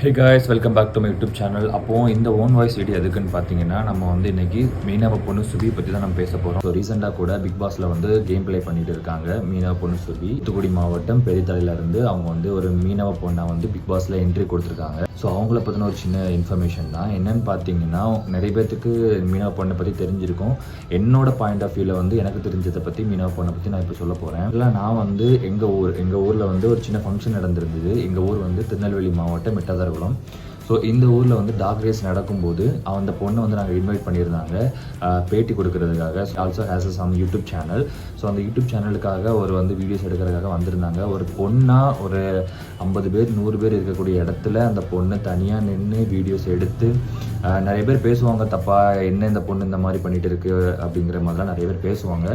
Hey guys, welcome back to my YouTube channel. அப்போது இந்த own voice video எதுக்குன்னு பார்த்தீங்கன்னா, நம்ம வந்து இன்றைக்கி மீனாவை பொண்ணு சுபி பற்றி தான் நம்ம பேச போகிறோம். ஸோ ரீசெண்டாக கூட பிக் பாஸில் வந்து கேம் ப்ளே பண்ணிட்டு இருக்காங்க மீனாவை பொண்ணு சுபி. தூத்துக்குடி மாவட்டம் பெரியதலையிலேருந்து அவங்க வந்து ஒரு மீனவ பொண்ணை வந்து பிக் பாஸில் என்ட்ரி கொடுத்துருக்காங்க. ஸோ அவங்கள பற்றின ஒரு சின்ன இன்ஃபர்மேஷன் தான். என்னென்னு பார்த்தீங்கன்னா, நிறைய பேர்த்துக்கு மீனவ பொண்ணை பற்றி தெரிஞ்சிருக்கும். என்னோட பாயிண்ட் ஆஃப் வியூவில் வந்து எனக்கு தெரிஞ்சதை பற்றி மீனவ பொண்ணை பற்றி நான் இப்போ சொல்ல போகிறேன். இல்லை, நான் வந்து எங்கள் ஊரில் வந்து ஒரு சின்ன ஃபங்க்ஷன் நடந்திருந்தது. எங்கள் ஊர் வந்து திருநெல்வேலி மாவட்டம் மிட்டாதரகுளம். ஸோ இந்த ஊரில் வந்து டாக் ரேஸ் நடக்கும்போது அந்த பொண்ணை வந்து நாங்கள் இன்வைட் பண்ணியிருந்தாங்க பேட்டி கொடுக்கறதுக்காக. Also has a some YouTube channel. So அந்த யூடியூப் சேனலுக்காக ஒரு வந்து வீடியோஸ் எடுக்கிறதுக்காக வந்திருந்தாங்க. ஒரு பொண்ணாக ஒரு 50 பேர் 100 பேர் இருக்கக்கூடிய இடத்துல அந்த பொண்ணு தனியாக நின்று வீடியோஸ் எடுத்து நிறைய பேர் பேசுவாங்க, தப்பாக என்ன இந்த பொண்ணு இந்த மாதிரி பண்ணிட்டு இருக்கு அப்படிங்கிற மாதிரிலாம் நிறைய பேர் பேசுவாங்க.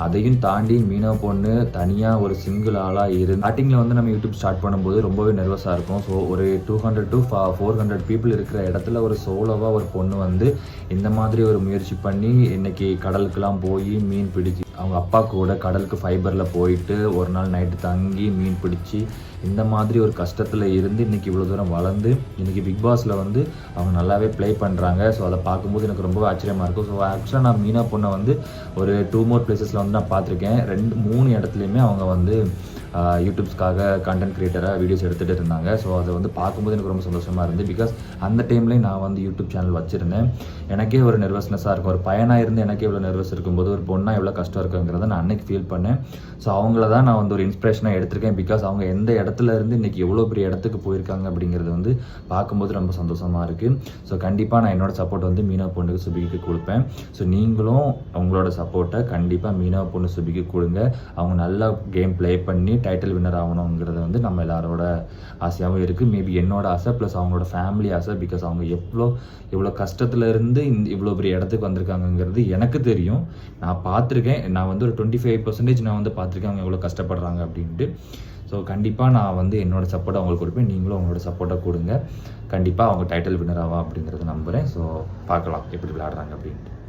அதையும் தாண்டி மீனவ பொண்ணு தனியாக ஒரு சிங்கிள் ஆளாக இருந்து ஸ்டார்டிங்கில் வந்து நம்ம யூடியூப் ஸ்டார்ட் பண்ணும்போது ரொம்பவே நர்வஸாக இருக்கும். ஸோ ஒரு 200 to 400 பீப்புள் இருக்கிற இடத்துல ஒரு சோலோவாக ஒரு பொண்ணு வந்து இந்த மாதிரி ஒரு முயற்சி பண்ணி இன்றைக்கி கடலுக்கெல்லாம் போய் மீன் பிடிச்சி அவங்க அப்பா கூட கடலுக்கு ஃபைபரில் போயிட்டு ஒரு நாள் நைட்டு தங்கி மீன் பிடிச்சி இந்த மாதிரி ஒரு கஷ்டத்தில் இருந்து இன்றைக்கி இவ்வளோ தூரம் வளர்ந்து இன்றைக்கி பிக் பாஸில் வந்து அவங்க நல்லாவே ப்ளே பண்ணுறாங்க. ஸோ அதை பார்க்கும்போது எனக்கு ரொம்ப ஆச்சரியமாக இருக்கும். ஸோ ஆக்சுவலாக நான் மீனா பொண்ணை வந்து ஒரு 2 more பிளேசஸில் வந்து நான் பார்த்துருக்கேன். 3 இடத்துலையுமே அவங்க வந்து யூடியூப்ஸ்க்காக கண்டென்ட் க்ரியேட்டராக வீடியோஸ் எடுத்துகிட்டு இருந்தாங்க. ஸோ அதை வந்து பார்க்கும்போது எனக்கு ரொம்ப சந்தோஷமாக இருந்தது. பிகாஸ் அந்த டைம்லேயும் நான் வந்து யூடியூப் சேனல் வச்சுருந்தேன். எனக்கே ஒரு நர்வஸ்னஸாக இருக்கும். ஒரு பையனாக இருந்து எனக்கே எவ்வளோ நர்வஸ் இருக்கும்போது ஒரு பொண்ணாக எவ்வளோ கஷ்டம் இருக்குங்கிறத நான் அன்றைக்கி ஃபீல் பண்ணேன். ஸோ அவங்கள தான் நான் வந்து ஒரு இன்ஸ்பிரேஷனாக எடுத்திருக்கேன். பிகாஸ் அவங்க எந்த இடத்துல இருந்து இன்றைக்கி எவ்வளோ பெரிய இடத்துக்கு போயிருக்காங்க அப்படிங்கிறது வந்து பார்க்கும்போது ரொம்ப சந்தோஷமாக இருக்குது. ஸோ கண்டிப்பாக நான் என்னோடய சப்போர்ட் வந்து மீனவ பொண்ணுக்கு சுபிக்கு கொடுப்பேன். ஸோ நீங்களும் உங்களோட சப்போர்ட்டை கண்டிப்பாக மீனவ பொண்ணு சுபிக்கு கொடுங்க. அவங்க நல்லா கேம் ப்ளே பண்ணி டைட்டில் வின்னர் ஆகணுங்கிறது வந்து நம்ம எல்லாரோட ஆசையாகவும் இருக்குது. மேபி என்னோட ஆசை ப்ளஸ் அவங்களோட ஃபேமிலி ஆசை. பிகாஸ் அவங்க எவ்வளோ கஷ்டத்தில் இருந்து இவ்வளோ பெரிய இடத்துக்கு வந்திருக்காங்கங்கிறது எனக்கு தெரியும். நான் பார்த்துருக்கேன். நான் வந்து ஒரு 25% நான் வந்து பார்த்துருக்கேன் அவங்க எவ்வளோ கஷ்டப்படுறாங்க அப்படின்ட்டு. ஸோ கண்டிப்பாக நான் வந்து என்னோடய சப்போர்ட்டை அவங்களுக்கு கொடுப்பேன். நீங்களும் அவங்களோட சப்போர்ட்டை கொடுங்க. கண்டிப்பாக அவங்க டைட்டில் வின்னர் ஆவா அப்படிங்கிறத நம்புகிறேன். ஸோ பார்க்கலாம் எப்படி விளையாடுறாங்க அப்படின்ட்டு.